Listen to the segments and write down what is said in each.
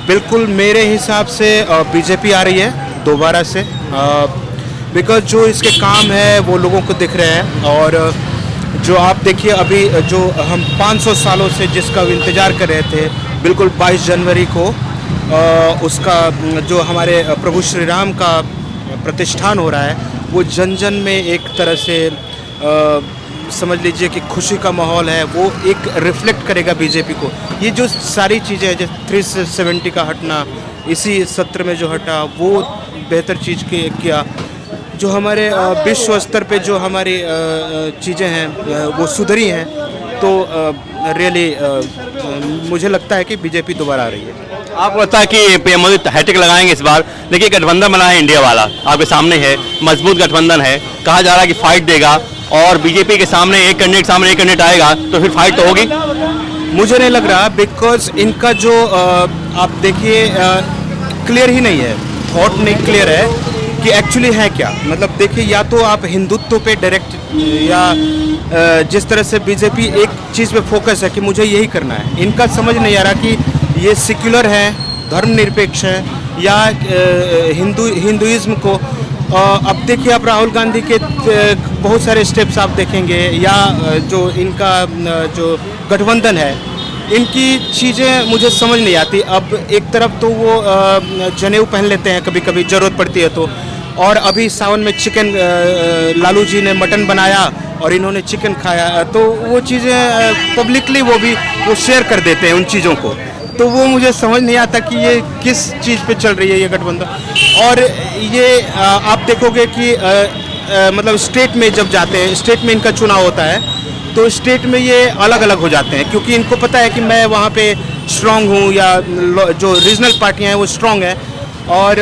बिल्कुल मेरे हिसाब से बीजेपी आ रही है दोबारा से, बिकॉज जो इसके काम है वो लोगों को दिख रहे हैं। और जो आप देखिए अभी जो हम 500 सालों से जिसका इंतज़ार कर रहे थे, बिल्कुल 22 जनवरी को उसका जो हमारे प्रभु श्री राम का प्रतिष्ठान हो रहा है, वो जन जन में एक तरह से समझ लीजिए कि खुशी का माहौल है, वो एक रिफ्लेक्ट करेगा बीजेपी को। ये जो सारी चीज़ें हैं, जैसे 370 का हटना, इसी सत्र में जो हटा वो बेहतर चीज़ किया। जो हमारे विश्व स्तर पे जो हमारी चीज़ें हैं वो सुधरी हैं, तो रियली मुझे लगता है कि बीजेपी दोबारा आ रही है। आपको लगता है कि पीएम मोदी हैट्रिक लगाएंगे इस बार? देखिए गठबंधन बना है इंडिया वाला, आपके सामने है, मजबूत गठबंधन है, कहा जा रहा है कि फाइट देगा, और बीजेपी के सामने एक कैंडिडेट आएगा तो फिर फाइट तो होगी। मुझे नहीं लग रहा, बिकॉज इनका जो आप देखिए क्लियर ही नहीं है, थॉट नहीं क्लियर है कि एक्चुअली है क्या। मतलब देखिए, या तो आप हिंदुत्व पे डायरेक्ट, या जिस तरह से बीजेपी एक चीज़ पे फोकस है कि मुझे यही करना है, इनका समझ नहीं आ रहा कि ये सेक्युलर है, धर्मनिरपेक्ष है, या हिंदुइज्म को। अब देखिए आप राहुल गांधी के बहुत सारे स्टेप्स आप देखेंगे, या जो इनका जो गठबंधन है, इनकी चीज़ें मुझे समझ नहीं आती। अब एक तरफ तो वो जनेऊ पहन लेते हैं कभी कभी ज़रूरत पड़ती है तो, और अभी सावन में चिकन, लालू जी ने मटन बनाया और इन्होंने चिकन खाया, तो वो चीज़ें पब्लिकली वो शेयर कर देते हैं उन चीज़ों को। तो वो मुझे समझ नहीं आता कि ये किस चीज़ पे चल रही है ये गठबंधन। और ये आप देखोगे कि मतलब स्टेट में जब जाते हैं, स्टेट में इनका चुनाव होता है, तो स्टेट में ये अलग अलग हो जाते हैं, क्योंकि इनको पता है कि मैं वहाँ पे स्ट्रांग हूँ, या जो रीजनल पार्टियाँ हैं वो स्ट्रांग है, और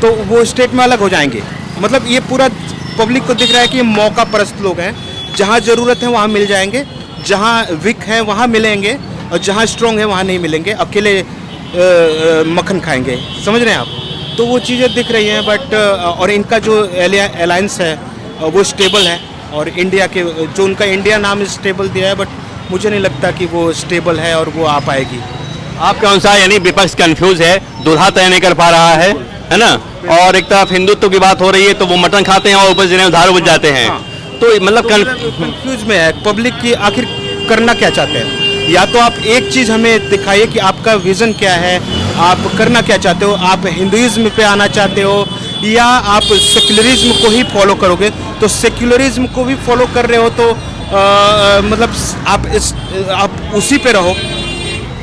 तो वो स्टेट में अलग हो जाएंगे। मतलब ये पूरा पब्लिक को दिख रहा है कि ये मौका परस्त लोग हैं, जहाँ ज़रूरत है वहाँ मिल जाएंगे, जहाँ वीक है वहाँ मिलेंगे, और जहाँ स्ट्रॉन्ग है वहाँ नहीं मिलेंगे, अकेले मक्खन खाएंगे। समझ रहे हैं आप? तो वो चीज़ें दिख रही हैं, बट और इनका जो अलायंस है वो स्टेबल है, और इंडिया के जो उनका इंडिया नाम स्टेबल दिया है, बट मुझे नहीं लगता कि वो स्टेबल है और वो आ पाएगी। आपके अनुसार यानी विपक्ष कंफ्यूज है, दूल्हा तय नहीं कर पा रहा है ना, और एक तरफ हिंदुत्व की बात हो रही है तो वो मटन खाते हैं और ऊपर से उधार बुझ जाते हैं। हाँ। तो मतलब कंफ्यूज में है पब्लिक की, आखिर करना क्या चाहते हैं। या तो आप एक चीज़ हमें दिखाइए कि आपका विज़न क्या है, आप करना क्या चाहते हो, आप हिंदुइज्म पे आना चाहते हो, या आप सेक्युलरिज्म को ही फॉलो करोगे। तो सेक्युलरिज्म को भी फॉलो कर रहे हो तो मतलब आप उसी पे रहो।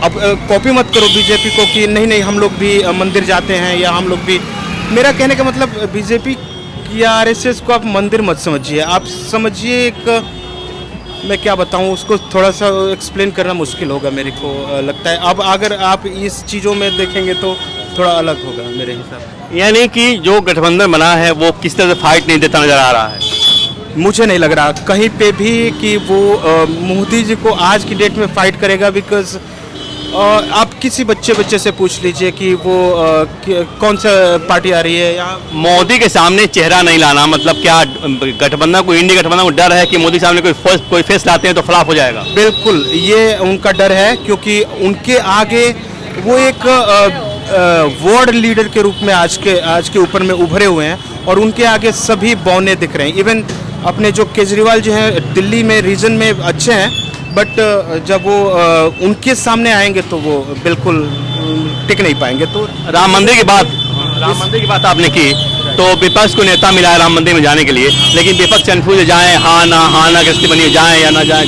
अब कॉपी मत करो बीजेपी को कि नहीं नहीं हम लोग भी मंदिर जाते हैं, या हम लोग भी। मेरा कहने का मतलब बीजेपी या आरएसएस को आप मंदिर मत समझिए, आप समझिए एक, मैं क्या बताऊं, उसको थोड़ा सा एक्सप्लेन करना मुश्किल होगा मेरे को लगता है। अब अगर आप इस चीज़ों में देखेंगे तो थोड़ा अलग होगा मेरे हिसाब से। यानी कि जो गठबंधन बना है वो किस तरह से फाइट नहीं देता नजर आ रहा है। मुझे नहीं लग रहा कहीं पे भी कि वो मोदी जी को आज की डेट में फाइट करेगा, बिकॉज आप किसी बच्चे से पूछ लीजिए कि वो कौन सा पार्टी आ रही है। यहाँ मोदी के सामने चेहरा नहीं लाना मतलब क्या, गठबंधन को, इंडिया गठबंधन को डर है कि मोदी सामने कोई फेस लाते हैं तो फ्लॉप हो जाएगा? बिल्कुल, ये उनका डर है, क्योंकि उनके आगे वो एक वर्ल्ड लीडर के रूप में आज के ऊपर में उभरे हुए हैं, और उनके आगे सभी बौने दिख रहे हैं। इवन अपने जो केजरीवाल जो हैं दिल्ली में रीजन में अच्छे हैं, बट जब वो उनके सामने आएंगे तो वो बिल्कुल टिक नहीं पाएंगे। तो राम मंदिर की बात आपने की, तो विपक्ष को नेता मिला है राम मंदिर में जाने के लिए, लेकिन विपक्ष कंफ्यूज है, जाएं हाँ ना कैसे बनिए, जाएं या ना जाएं।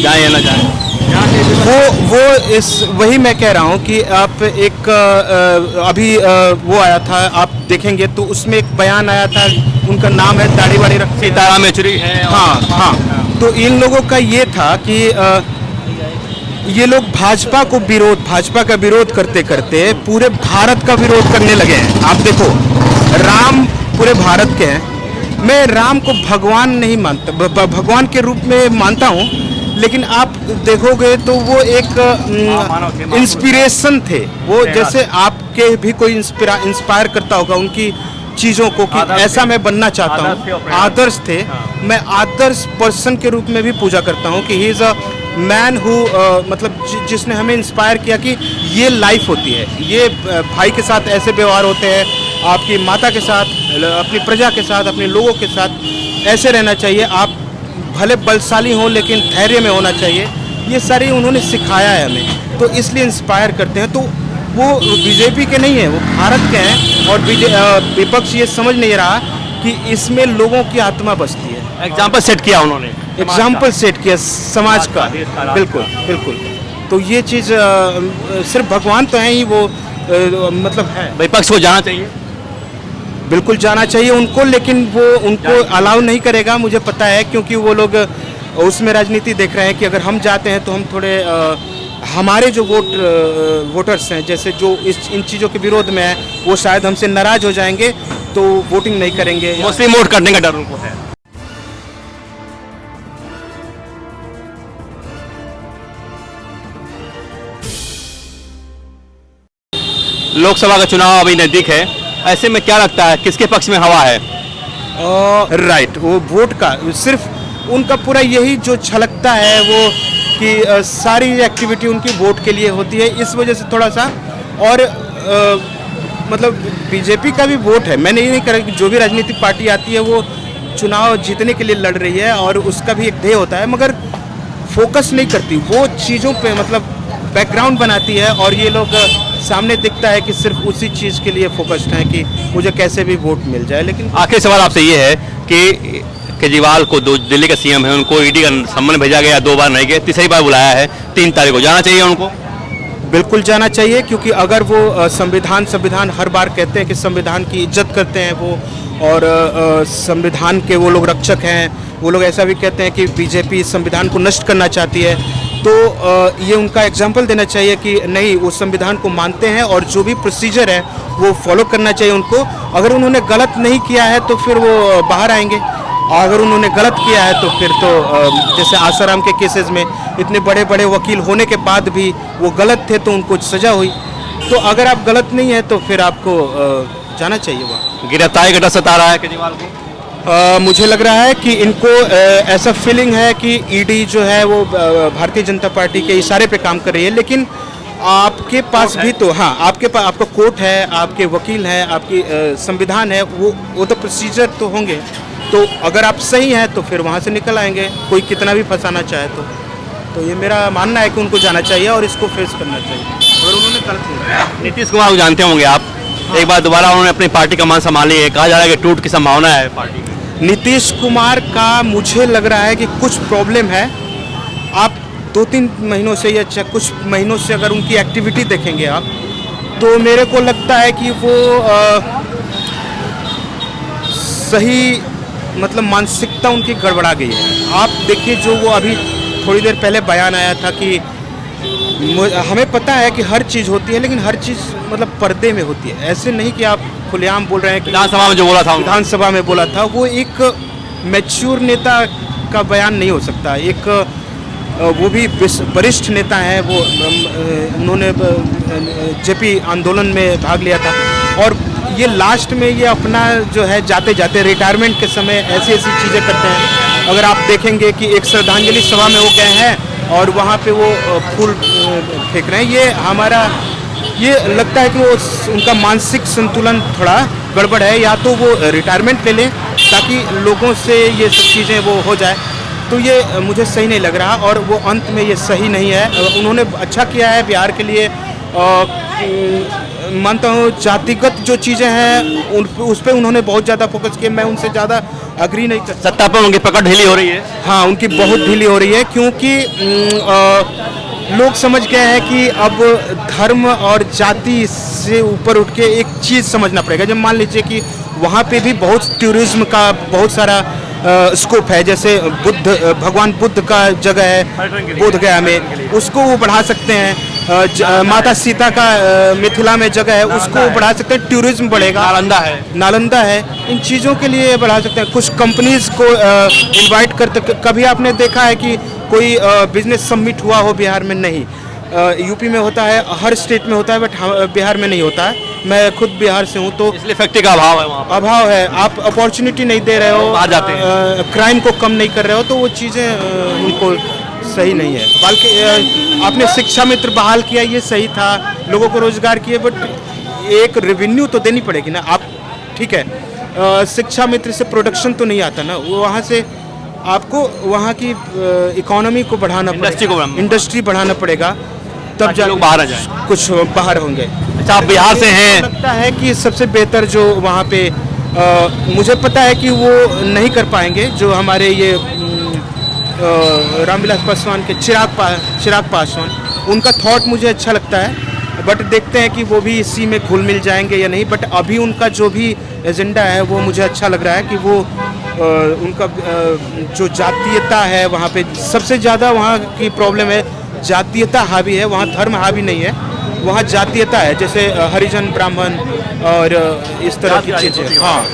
वही मैं कह रहा हूँ कि आप एक अभी वो आया था, आप देखेंगे तो उसमें एक बयान आया था, उनका नाम है दाढ़ी वाड़ी सीताराम येचुरी है। हाँ। तो इन लोगों का ये था कि ये लोग भाजपा का विरोध करते करते पूरे भारत का विरोध करने लगे हैं। आप देखो, राम पूरे भारत के हैं। मैं राम को भगवान नहीं मानता, भगवान के रूप में मानता हूँ, लेकिन आप देखोगे तो वो एक इंस्पिरेशन थे। वो जैसे आपके भी कोई इंस्पायर करता होगा उनकी चीज़ों को कि ऐसा मैं बनना चाहता हूँ, आदर्श थे। मैं आदर्श पर्सन के रूप में भी पूजा करता हूँ कि he is a man who मतलब जिसने हमें इंस्पायर किया कि ये लाइफ होती है, ये भाई के साथ ऐसे व्यवहार होते हैं, आपकी माता के साथ, अपनी प्रजा के साथ, अपने लोगों के साथ ऐसे रहना चाहिए। आप भले बलशाली हों लेकिन धैर्य में होना चाहिए। ये सारी उन्होंने सिखाया है हमें, तो इसलिए इंस्पायर करते हैं। तो वो बीजेपी के नहीं है, वो भारत के हैं। और विपक्ष ये समझ नहीं रहा कि इसमें लोगों की आत्मा बसती है। एग्जाम्पल सेट किया उन्होंने, एग्जाम्पल सेट किया समाज का, बिल्कुल बिल्कुल। तो ये चीज़ सिर्फ भगवान तो हैं ही, वो मतलब है। विपक्ष को जाना चाहिए। बिल्कुल जाना चाहिए उनको, लेकिन वो उनको अलाउ नहीं करेगा, मुझे पता है, क्योंकि वो लोग उसमें राजनीति देख रहे हैं कि अगर हम जाते हैं तो हम थोड़े हमारे जो वोटर्स हैं, जैसे जो इन चीज़ों के विरोध में है, वो शायद हमसे नाराज हो जाएंगे, तो वोटिंग नहीं करेंगे। मुस्लिम वोट करने का डर उनको है। लोकसभा का चुनाव अभी नजदीक है, ऐसे में क्या लगता है किसके पक्ष में हवा है? राइट, वो वोट का सिर्फ उनका पूरा यही जो छलकता है वो कि सारी एक्टिविटी उनकी वोट के लिए होती है, इस वजह से थोड़ा सा। और मतलब बीजेपी का भी वोट है, मैंने ये नहीं कहा कि जो भी राजनीतिक पार्टी आती है वो चुनाव जीतने के लिए लड़ रही है और उसका भी एक ध्येय होता है, मगर फोकस नहीं करती वो चीज़ों पे, मतलब बैकग्राउंड बनाती है। और ये लोग सामने दिखता है कि सिर्फ उसी चीज़ के लिए फोकस्ड हैं कि मुझे कैसे भी वोट मिल जाए। लेकिन आखिरी सवाल आपसे ये है कि केजरीवाल को, दो दिल्ली का सीएम है, उनको ईडी का सम्मन भेजा गया, 2 बार नहीं गए, तीसरी बार बुलाया है, 3 तारीख को जाना चाहिए उनको? बिल्कुल जाना चाहिए, क्योंकि अगर वो संविधान हर बार कहते हैं कि संविधान की इज्जत करते हैं वो, और संविधान के वो लोग रक्षक हैं, वो लोग ऐसा भी कहते हैं कि बीजेपी संविधान को नष्ट करना चाहती है, तो ये उनका एग्जाम्पल देना चाहिए कि नहीं, वो संविधान को मानते हैं और जो भी प्रोसीजर है वो फॉलो करना चाहिए उनको। अगर उन्होंने गलत नहीं किया है तो फिर वो बाहर आएंगे, और अगर उन्होंने गलत किया है तो फिर तो जैसे आसाराम के केसेस में इतने बड़े बड़े वकील होने के बाद भी वो गलत थे तो उनको सज़ा हुई। तो अगर आप गलत नहीं है तो फिर आपको जाना चाहिए वहाँ। गिरफ्तारी का डर सता रहा है केजरीवाल को? मुझे लग रहा है कि इनको ऐसा फीलिंग है कि ईडी जो है वो भारतीय जनता पार्टी के इशारे पे काम कर रही है, लेकिन आपके पास भी तो, हाँ, आपके पास आपका कोर्ट है, आपके वकील हैं, आपकी संविधान है, वो तो प्रोसीजर तो होंगे। तो अगर आप सही हैं तो फिर वहाँ से निकल आएंगे, कोई कितना भी फंसाना चाहे तो ये मेरा मानना है कि उनको जाना चाहिए और इसको फेस करना चाहिए अगर उन्होंने गलत नहीं किया। नीतीश कुमार को जानते होंगे आप, एक बार दोबारा उन्होंने अपनी पार्टी कमान संभाली है, कहा जा रहा है कि टूट की संभावना है पार्टी की। नीतीश कुमार का मुझे लग रहा है कि कुछ प्रॉब्लम है। आप 2-3 महीनों से या कुछ महीनों से अगर उनकी एक्टिविटी देखेंगे आप, तो मेरे को लगता है कि वो सही, मतलब मानसिकता उनकी गड़बड़ा गई है। आप देखिए, जो वो अभी थोड़ी देर पहले बयान आया था कि हमें पता है कि हर चीज़ होती है, लेकिन हर चीज़ मतलब पर्दे में होती है। ऐसे नहीं कि आप खुलेआम बोल रहे हैं कि विधानसभा में जो बोला था, विधानसभा में बोला था, वो एक मैच्योर नेता का बयान नहीं हो सकता। एक वो भी वरिष्ठ नेता हैं, वो उन्होंने जेपी आंदोलन में भाग लिया था, और ये लास्ट में ये अपना जो है जाते जाते रिटायरमेंट के समय ऐसी ऐसी चीज़ें करते हैं। अगर आप देखेंगे कि एक श्रद्धांजलि सभा में वो गए हैं और वहाँ पे वो फूल फेंक रहे हैं, ये लगता है कि वो उनका मानसिक संतुलन थोड़ा गड़बड़ है। या तो वो रिटायरमेंट ले लें ताकि लोगों से ये सब चीज़ें वो हो जाए, तो ये मुझे सही नहीं लग रहा, और वो अंत में ये सही नहीं है। उन्होंने अच्छा किया है बिहार के लिए, मानता हूँ जातिगत जो चीज़ें हैं उस पर उन्होंने बहुत ज़्यादा फोकस किया, मैं उनसे ज़्यादा अग्री नहीं कर। सत्ता पर उनकी पकड़ ढीली हो रही है। हाँ, उनकी बहुत ढीली हो रही है, क्योंकि लोग समझ गए हैं कि अब धर्म और जाति से ऊपर उठ के एक चीज़ समझना पड़ेगा। जब मान लीजिए कि वहाँ पे भी बहुत टूरिज्म का बहुत सारा स्कोप है, जैसे भगवान बुद्ध का जगह है बोध गया में, उसको वो बढ़ा सकते हैं। माता सीता का मिथिला में जगह है, उसको बढ़ा सकते हैं, टूरिज्म बढ़ेगा। नालंदा है, इन चीज़ों के लिए बढ़ा सकते हैं। कुछ कंपनीज को इनवाइट करते, कभी आपने देखा है कि कोई बिजनेस समिट हुआ हो बिहार में? नहीं। यूपी में होता है, हर स्टेट में होता है, बट बिहार में नहीं होता है। मैं खुद बिहार से हूँ, तो इसलिए फैक्ट्री का अभाव है, वहाँ अभाव है। आप अपॉर्चुनिटी नहीं दे रहे हो, बाहर जाते हैं, क्राइम को कम नहीं कर रहे हो, तो वो चीज़ें उनको सही नहीं है। बल्कि आपने शिक्षा मित्र बहाल किया, ये सही था, लोगों को रोजगार किए, बट एक रेवेन्यू तो देनी पड़ेगी ना। आप ठीक है, शिक्षा मित्र से प्रोडक्शन तो नहीं आता ना, वो वहाँ से आपको वहाँ की इकोनॉमी को बढ़ाना पड़ेगा, इंडस्ट्री बढ़ाना पड़ेगा, तब जा लोग बाहर आ जाएं, कुछ बाहर होंगे। अच्छा, आप बिहार से हैं, लगता है कि सबसे बेहतर जो वहाँ पे मुझे पता है कि वो नहीं कर पाएंगे, जो हमारे ये रामविलास पासवान के चिराग पासवान, उनका थॉट मुझे अच्छा लगता है, बट देखते हैं कि वो भी इसी में घुल मिल जाएंगे या नहीं। बट अभी उनका जो भी एजेंडा है वो मुझे अच्छा लग रहा है कि वो उनका जो जातीयता है वहाँ पे सबसे ज़्यादा वहाँ की प्रॉब्लम है, जातीयता हावी है, वहाँ धर्म हावी नहीं है, वहाँ जातीयता है, जैसे हरिजन ब्राह्मण और इस तरह की चीज़ें। हाँ,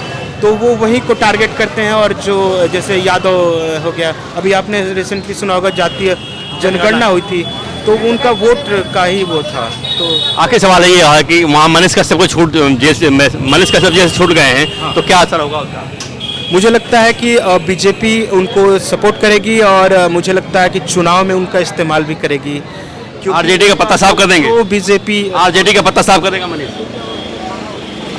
तो वो वहीं को टारगेट करते हैं। और जो जैसे यादव हो गया, अभी आपने रिसेंटली सुना होगा जातीय जनगणना हुई थी, तो उनका वोट का ही वो था। तो आखिर सवाल ये है कि वहाँ मनीष कश्यप को छूट, जैसे मनीष कश्यप जैसे छूट गए हैं, हाँ। तो क्या असर होगा उसका? मुझे लगता है कि बीजेपी उनको सपोर्ट करेगी और मुझे लगता है कि चुनाव में उनका इस्तेमाल भी करेगी। आरजेडी का पत्ता साफ कर देंगे? तो बीजेपी आरजेडी का पत्ता साफ कर देगा मनीष?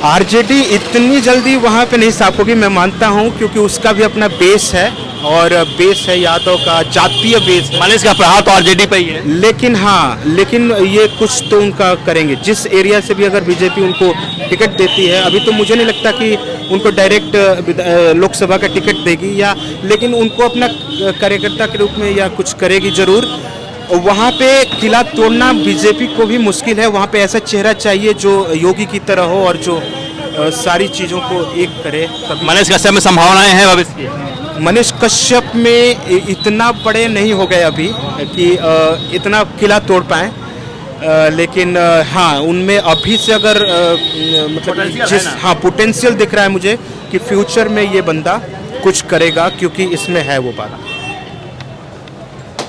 आरजेडी इतनी जल्दी वहाँ पे नहीं साफ होगी, मैं मानता हूँ, क्योंकि उसका भी अपना बेस है, और बेस है यादव का, जातीय बेस है। मनीष का प्रहार तो आरजेडी पे ही है। लेकिन हाँ, लेकिन ये कुछ तो उनका करेंगे, जिस एरिया से भी अगर बीजेपी उनको टिकट देती है। अभी तो मुझे नहीं लगता कि उनको डायरेक्ट लोकसभा का टिकट देगी, या लेकिन उनको अपना कार्यकर्ता के रूप में या कुछ करेगी जरूर। वहाँ पे किला तोड़ना बीजेपी को भी मुश्किल है, वहाँ पे ऐसा चेहरा चाहिए जो योगी की तरह हो और जो सारी चीज़ों को एक करे। मनीष कश्यप में संभावनाएं हैं भविष्य की? मनीष कश्यप में इतना बड़े नहीं हो गए अभी कि इतना किला तोड़ पाए, लेकिन हाँ, उनमें अभी से अगर मतलब जिस हाँ पोटेंशियल दिख रहा है मुझे कि फ्यूचर में ये बंदा कुछ करेगा, क्योंकि इसमें है वो बात।